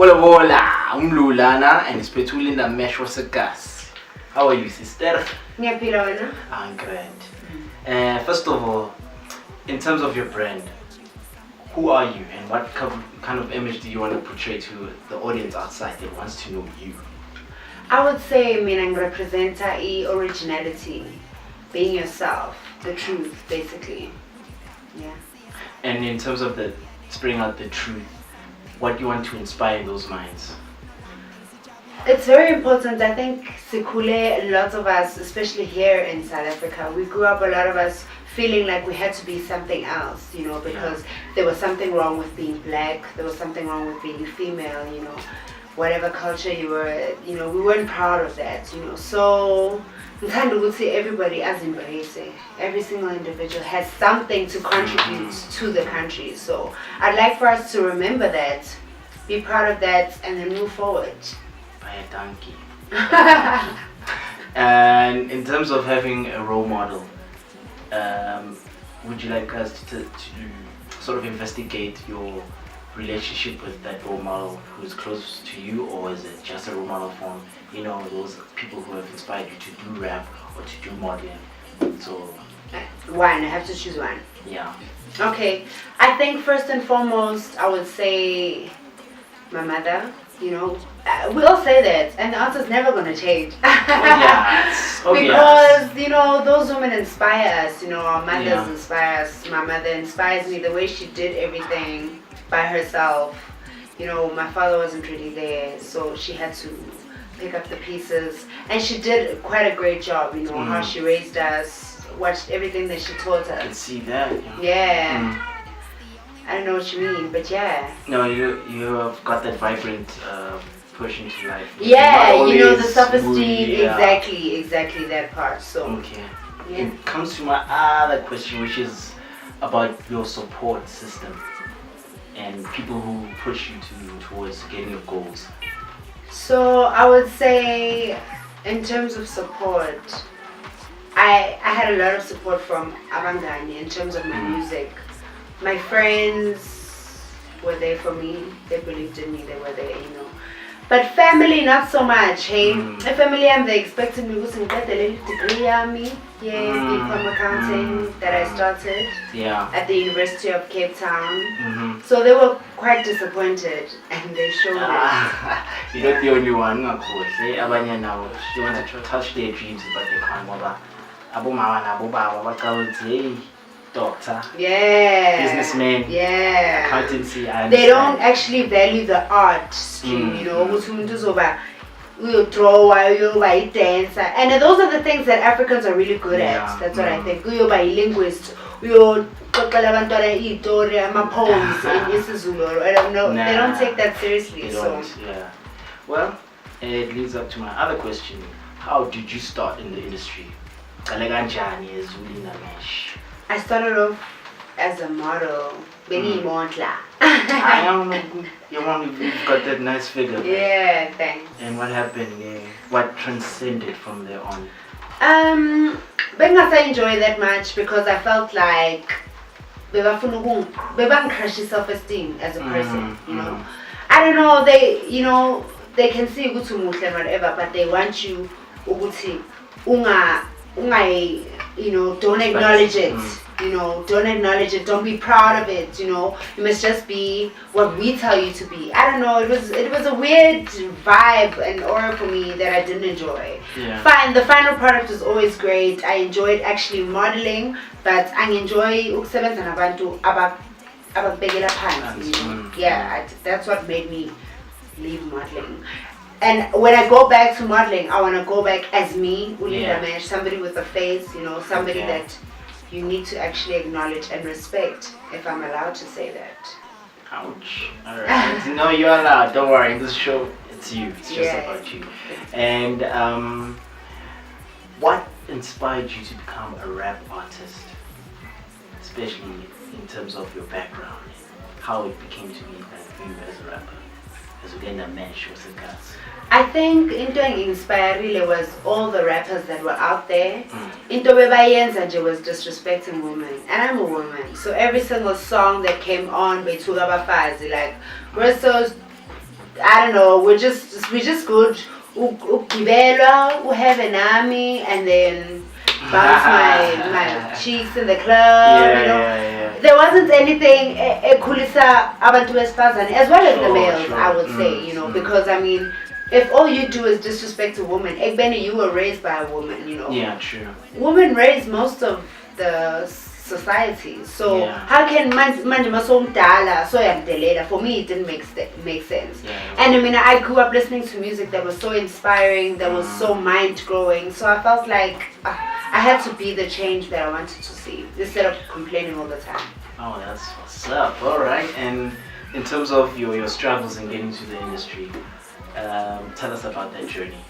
Wola Wola, umlulana and spetulina mesh was a gas. How are you, sister? I'm great. First of all, in terms of your brand, who are you and what kind of image do you want to portray to the audience outside that wants to know you? I would say I'm representer originality, being yourself, the truth, basically. Yeah. And in terms of the spreading out the truth, what do you want to inspire those minds? It's very important. I think Sikule, lots of us, especially here in South Africa, we grew up, a lot of us, feeling like we had to be something else, because there was something wrong with being black, there was something wrong with being female, whatever culture you were, we weren't proud of that, So, I say everybody as embrace it. Every single individual has something to contribute to the country. So, I'd like for us to remember that, be proud of that, and then move forward. By a donkey. And in terms of having a role model, would you like us to sort of investigate your relationship with that role model who's close to you, or is it just a role model from those people who have inspired you to do rap or to do modeling? So one, I have to choose one. Yeah. Okay, I think first and foremost I would say my mother. We all say that, and the answer's never gonna change. Because those women inspire us. Our mothers inspire us. My mother inspires me, the way she did everything by herself. My father wasn't really there, so she had to pick up the pieces, and she did quite a great job. How she raised us, watched everything that she taught us. I can see that. Yeah. I don't know what you mean, but yeah. No, you have got that vibrant push into life. Yeah, the self-esteem, exactly that part. So. Okay. Yeah. It comes to my other question, which is about your support system and people who push you towards getting your goals. So I would say, in terms of support, I had a lot of support from Abangani in terms of my music. My friends were there for me. They believed in me. They were there, But family, not so much. Hey, my family, they expected me to get a degree on me. Yes, from accounting that I started at the University of Cape Town. So they were quite disappointed, and they showed it. You're not the only one. She wants to touch their dreams, but they can't. Abu Mawan, doctor, businessman, accountancy. They don't actually value the art stream, you draw, you by dancer, and those are the things that Africans are really good at. That's what I think. You by linguist, you poems in isiZulu. I don't know. They don't take that seriously. Yeah. Well, it leads up to my other question. How did you start in the industry? I started off as a model. Benny Montla. You've got that nice figure. Yeah, thanks. And what happened? What transcended from there on? I enjoy that much because I felt like Beban crushes self-esteem as a person. I don't know. They can see you to move and whatever, but they want you don't acknowledge it. Don't acknowledge it. Don't be proud of it. You must just be what we tell you to be. I don't know. It was a weird vibe and aura for me that I didn't enjoy. Yeah. Fine. The final product was always great. I enjoyed actually modeling, but I enjoy ukusebenza nabantu abakubekela phansi. Yeah, that's what made me leave modeling. And when I go back to modeling, I want to go back as me, somebody with a face, somebody that you need to actually acknowledge and respect, if I'm allowed to say that. Ouch. Alright. No, you're allowed. Don't worry. In this show, it's you. It's just about you. And what inspired you to become a rap artist? Especially in terms of your background. How it became to be that you as a rapper. As we end mesh with the guys. I think into inspire really was all the rappers that were out there. Into bebayenza nje was disrespecting women, and I'm a woman, so every single song that came on bethuka abafazi, like we're so I don't know, we're just good. Ukibelwa, we have an army, and then bounce my cheeks in the club, you know. There wasn't anything kulisa abantu besifazane as well as the males, I would say, you know, because I mean, if all you do is disrespect a woman, Benny, you were raised by a woman, you know. Yeah, true. Women raise most of the society, so how can manje masomdala so yamdelela? For me, it didn't make sense. And I mean, I grew up listening to music that was so inspiring, that was so mind growing. So I felt like I had to be the change that I wanted to see instead of complaining all the time. Oh, that's what's up. All right. And in terms of your struggles in getting to the industry, tell us about that journey.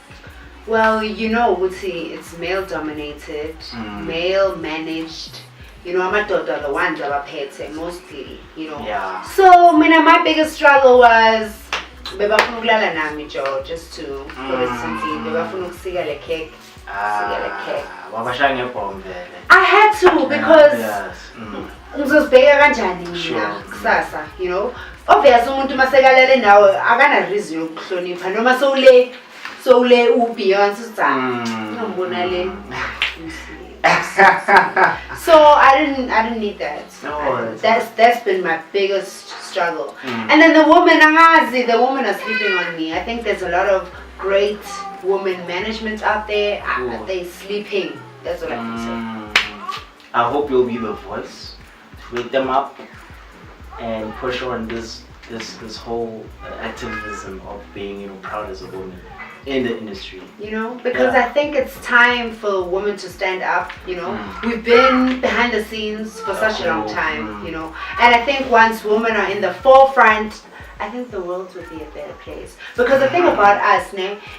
Well, you know, Wuti, it's male dominated, male managed. You know, amadoda the ones that were paid mostly, you know. Yeah. So, my biggest struggle was bebafuna ukulala nami jo, just to put it simply. Bebafuna ukusika le cake. Wabashaya ngebhombe vele. I had to because ngizozibheka kanjani mina kusasa, you know. Obviously umuntu masekalele nawe akana reason yokuhlonipha noma sowule uBeyonce utsana. Ngibona le. So I didn't need that. No, that's been my biggest struggle. And then the women are sleeping on me. I think there's a lot of great women management out there. They're sleeping. That's what I can say. I hope you'll be the voice to wake them up and push on this whole activism of being, you know, proud as a woman in the industry, you know, because I think it's time for women to stand up, you know. We've been behind the scenes for such a long time, you know, and I think once women are in the forefront, I think the world would be a better place. Because the thing about us,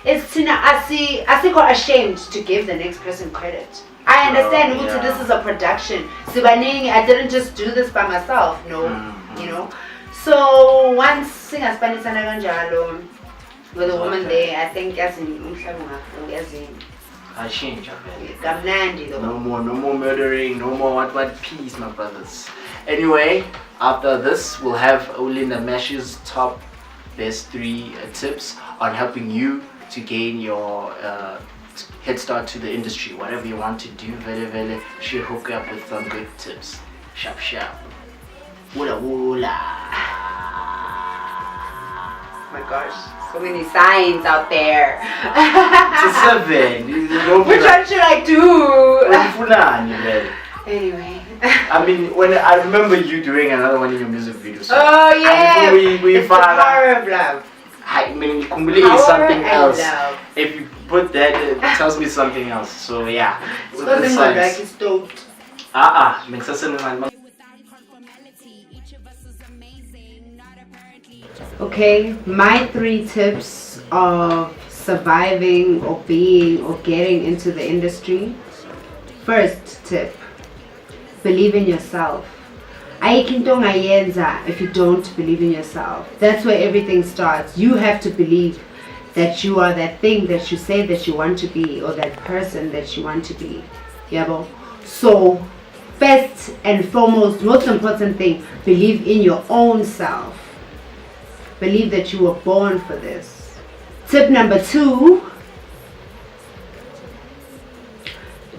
is Tina, I see quite ashamed to give the next person credit. I understand this is a production. I didn't just do this by myself, no, you know. So once singa Spanish alone with a woman there, I think as in I change. no more murdering, no more what peace, my brothers. Anyway, after this, we'll have Olinda Mesh's top best 3 tips on helping you to gain your head start to the industry. Whatever you want to do, she'll hook you up with some good tips. Sharp. Wola Wola. Oh my gosh, so many signs out there. It's a 7. Which one should I do? Anyway. I mean, when I remember you doing another one in your music video. So oh yeah, it's the power of love. I mean, Kumbuli is something else. Love. If you put that, it tells me something else. So yeah. Like it's dope. Makes us Okay, my 3 tips of surviving or being or getting into the industry. First tip, believe in yourself. If you don't believe in yourself, that's where everything starts. You have to believe that you are that thing that you say that you want to be, or that person that you want to be. So first and foremost, most important thing, believe in your own self. Believe that you were born for this. Tip number 2,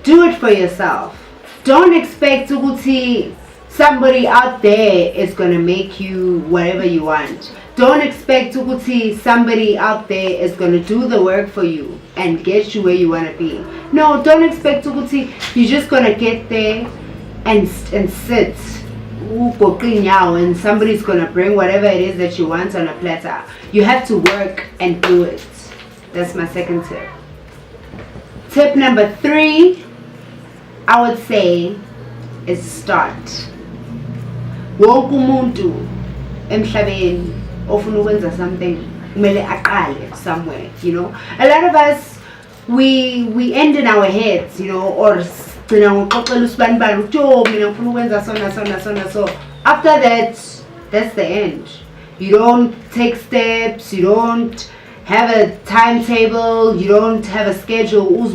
do it for yourself. Don't expect to see somebody out there is going to make you whatever you want. Don't expect to see somebody out there is going to do the work for you and get you where you want to be. No, don't expect to see you're just going to get there and sit and somebody's gonna bring whatever it is that you want on a platter. You have to work and do it. That's my second tip. Tip number 3, I would say, is start. Wonke umuntu emhlabeni ofuna ukwenza something kumele aqale somewhere, you know. A lot of us we end in our heads, you know, or so after that, that's the end. You don't take steps, you don't have a timetable, you don't have a schedule,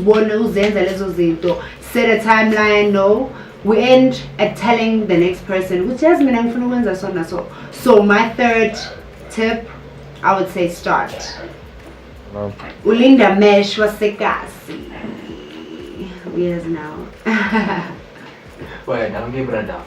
set a timeline. No, we end at telling the next person, which has been so my third tip I would say start. Okay. Ulinda mesh wasekasi. Yes now. Well, now give brother.